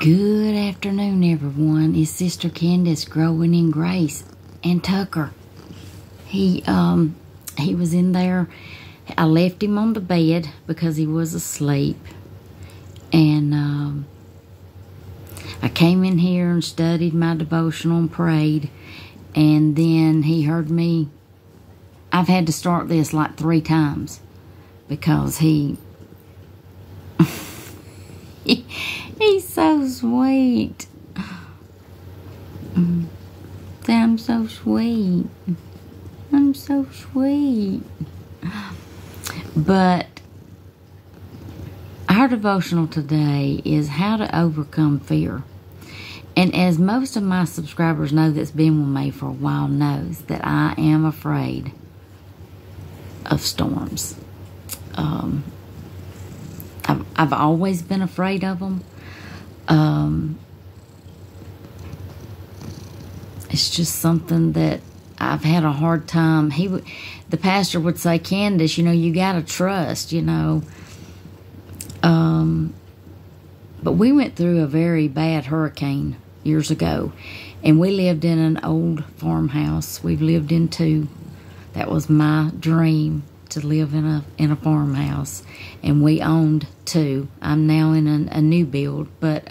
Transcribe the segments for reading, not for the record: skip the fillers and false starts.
Good afternoon, everyone. It's Sister Candace growing in grace. And Tucker, he was in there. I left him on the bed because he was asleep. And I came in here and studied my devotional and prayed. And then he heard me. I've had to start this like 3 times because he's so sweet. I'm so sweet. I'm so sweet. But our devotional today is how to overcome fear. And as most of my subscribers know that's been with me for a while knows that I am afraid of storms. I've always been afraid of them. It's just something that I've had a hard time. The pastor would say, Candace, you got to trust, But we went through a very bad hurricane years ago, and we lived in an old farmhouse. We've lived in 2. That was my dream, to live in a farmhouse, and we owned 2. I'm now in a new build, but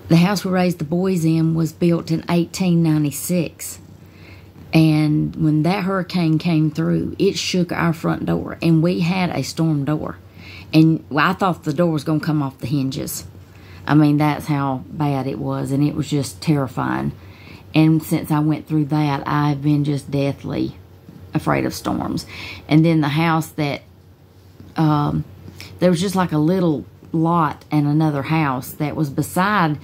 the house we raised the boys in was built in 1896, and when that hurricane came through, it shook our front door, and we had a storm door, and I thought the door was going to come off the hinges. I mean, that's how bad it was, and it was just terrifying. And since I went through that, I've been just deathly afraid of storms. And then the house that there was just like a little lot and another house that was beside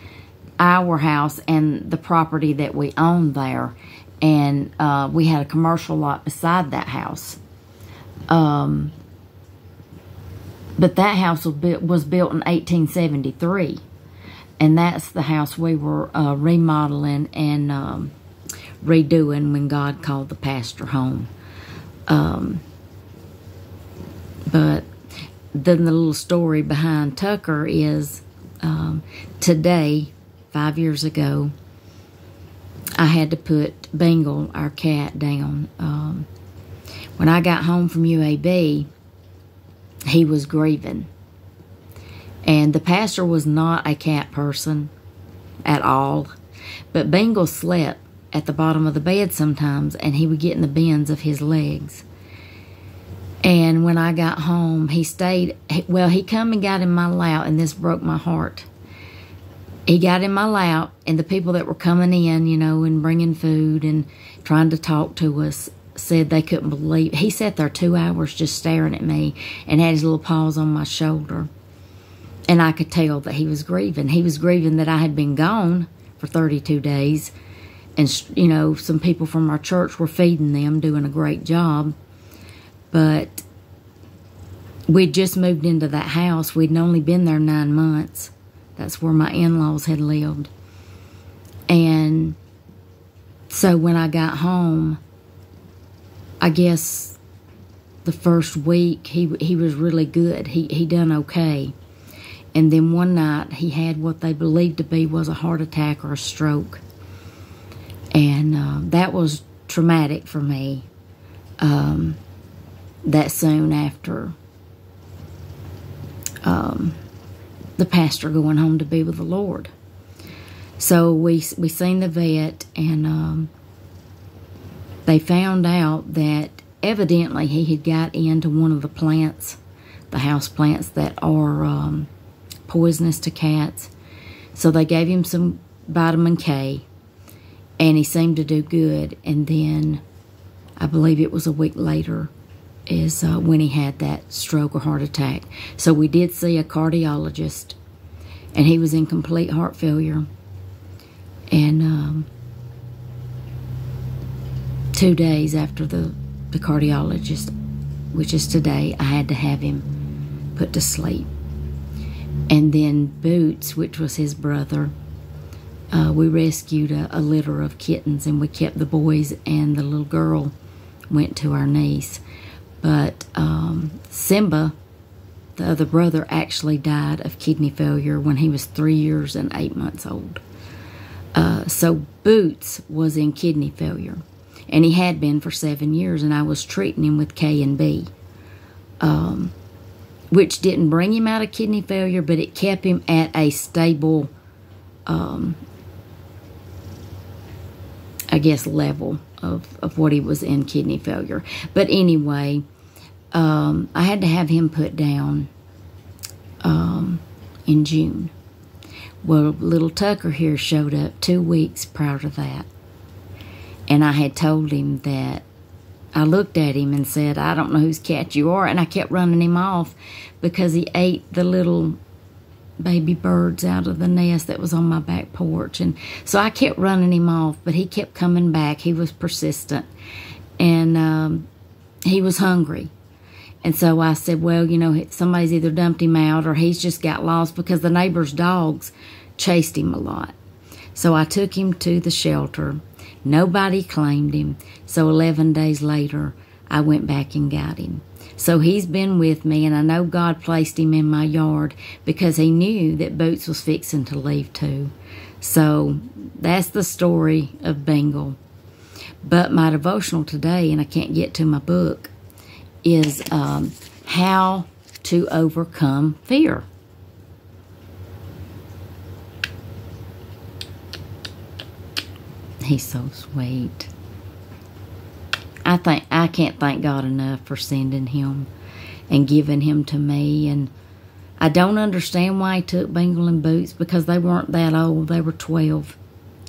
our house and the property that we owned there, and we had a commercial lot beside that house. But that house was built in 1873, and that's the house we were remodeling and redoing when God called the pastor home. But then the little story behind Tucker is today, 5 years ago, I had to put Bengal, our cat, down. When I got home from UAB, he was grieving. And the pastor was not a cat person at all. But Bengal slept at the bottom of the bed sometimes, and he would get in the bends of his legs. And when I got home, he come and got in my lap, and this broke my heart. He got in my lap, and the people that were coming in, and bringing food and trying to talk to us said they couldn't believe. He sat there 2 hours just staring at me and had his little paws on my shoulder. And I could tell that he was grieving. He was grieving that I had been gone for 32 days. And, some people from our church were feeding them, doing a great job. But we'd just moved into that house. We'd only been there 9 months. That's where my in-laws had lived. And so when I got home, I guess the first week he was really good. He done okay. And then one night he had what they believed to be was a heart attack or a stroke. And that was traumatic for me. That soon after the pastor going home to be with the Lord. So we seen the vet, and they found out that evidently he had got into one of the plants, the house plants that are poisonous to cats. So they gave him some vitamin K, and he seemed to do good. And then I believe it was a week later is when he had that stroke or heart attack. So we did see a cardiologist, and he was in complete heart failure. And 2 days after the cardiologist, which is today, I had to have him put to sleep. And then Boots, which was his brother, we rescued a litter of kittens, and we kept the boys, and the little girl went to our niece. But Simba, the other brother actually died of kidney failure when he was 3 years and 8 months old. So Boots was in kidney failure, and he had been for 7 years, and I was treating him with K and B, which didn't bring him out of kidney failure, but it kept him at a stable, I guess, level of what he was in kidney failure. But anyway, I had to have him put down in June. Well, little Tucker here showed up 2 weeks prior to that. And I had told him that, I looked at him and said, I don't know whose cat you are. And I kept running him off because he ate the little baby birds out of the nest that was on my back porch. And so I kept running him off, but he kept coming back. He was persistent. He was hungry. And so I said, well, you know, somebody's either dumped him out or he's just got lost, because the neighbor's dogs chased him a lot. So I took him to the shelter. Nobody claimed him. So 11 days later, I went back and got him. So he's been with me, and I know God placed him in my yard because he knew that Boots was fixing to leave too. So that's the story of Bengal. But my devotional today, and I can't get to my book, is how to overcome fear. He's so sweet. I can't thank God enough for sending him and giving him to me. And I don't understand why he took Bengal and Boots, because they weren't that old. They were 12.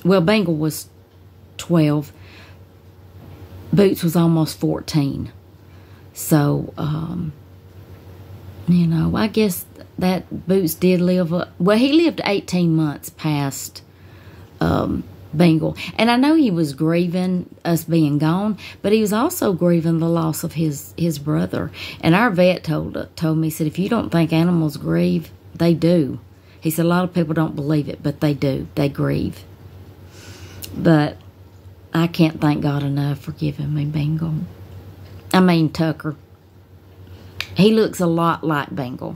Well, Bengal was 12. Boots was almost 14. So, you know, I guess that Boots did live, well, he lived 18 months past Bengal. And I know he was grieving us being gone, but he was also grieving the loss of his brother. And our vet told me, he said, if you don't think animals grieve, they do. He said, a lot of people don't believe it, but they do. They grieve. But I can't thank God enough for giving me Tucker. He looks a lot like Bengal.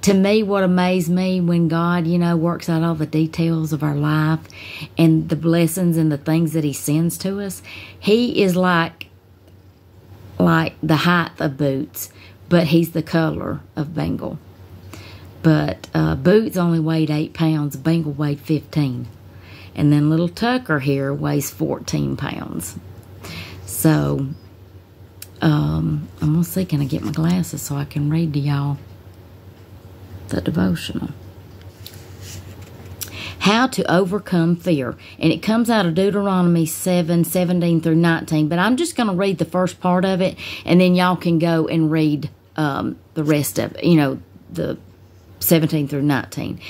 To me, what amazed me when God, you know, works out all the details of our life and the blessings and the things that he sends to us, he is like the height of Boots, but he's the color of Bengal. But Boots only weighed 8 pounds. Bengal weighed 15. And then little Tucker here weighs 14 pounds. So, I'm going to see, can I get my glasses so I can read to y'all the devotional. How to overcome fear. And it comes out of Deuteronomy 7:17 through 19. But I'm just going to read the first part of it, and then y'all can go and read the rest of it, you know, the 17 through 19.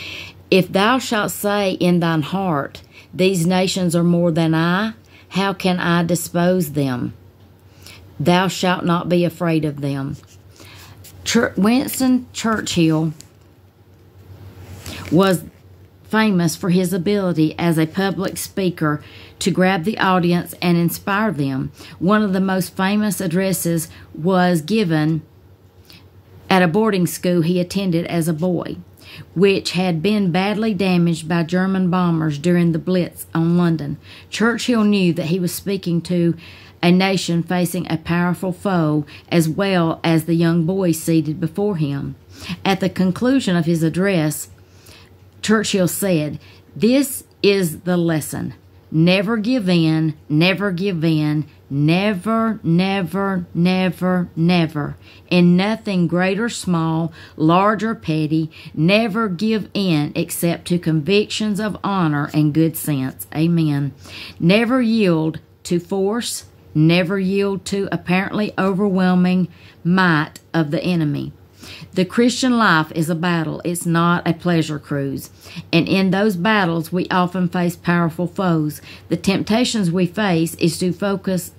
If thou shalt say in thine heart, these nations are more than I, how can I dispose them? Thou shalt not be afraid of them. Winston Churchill was famous for his ability as a public speaker to grab the audience and inspire them. One of the most famous addresses was given at a boarding school he attended as a boy, which had been badly damaged by German bombers during the Blitz on London. Churchill knew that he was speaking to a nation facing a powerful foe, as well as the young boys seated before him. At the conclusion of his address, Churchill said, "This is the lesson. Never give in, never give in, never, never, never, never. In nothing great or small, large or petty, never give in except to convictions of honor and good sense." Amen. Never yield to force, never yield to apparently overwhelming might of the enemy. The Christian life is a battle. It's not a pleasure cruise. And in those battles, we often face powerful foes. The temptations we face is to focus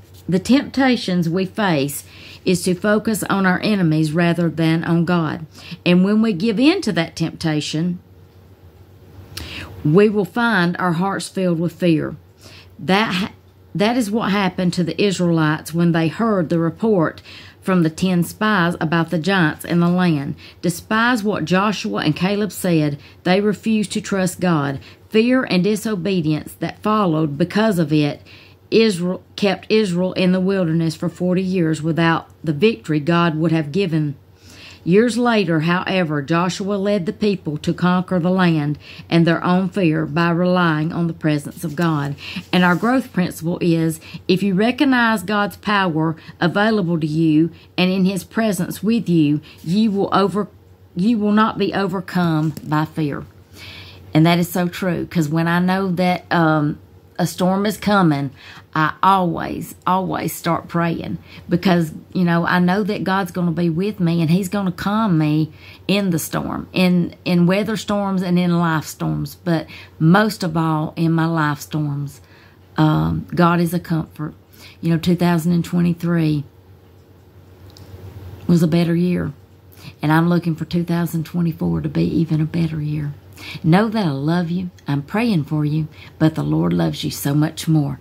on our enemies rather than on God. And when we give in to that temptation, we will find our hearts filled with fear. That is what happened to the Israelites when they heard the report from the 10 spies about the giants in the land. Despise what Joshua and Caleb said. They refused to trust God. Fear and disobedience that followed because of it kept Israel in the wilderness for 40 years without the victory God would have given. Years later, however, Joshua led the people to conquer the land and their own fear by relying on the presence of God. And our growth principle is, if you recognize God's power available to you and in His presence with you, you will not be overcome by fear. And that is so true, because when I know that a storm is coming, I always start praying, because, I know that God's going to be with me and He's going to calm me in the storm, in weather storms and in life storms, but most of all in my life storms. God is a comfort. 2023 was a better year, and I'm looking for 2024 to be even a better year. Know that I love you. I'm praying for you, but the Lord loves you so much more.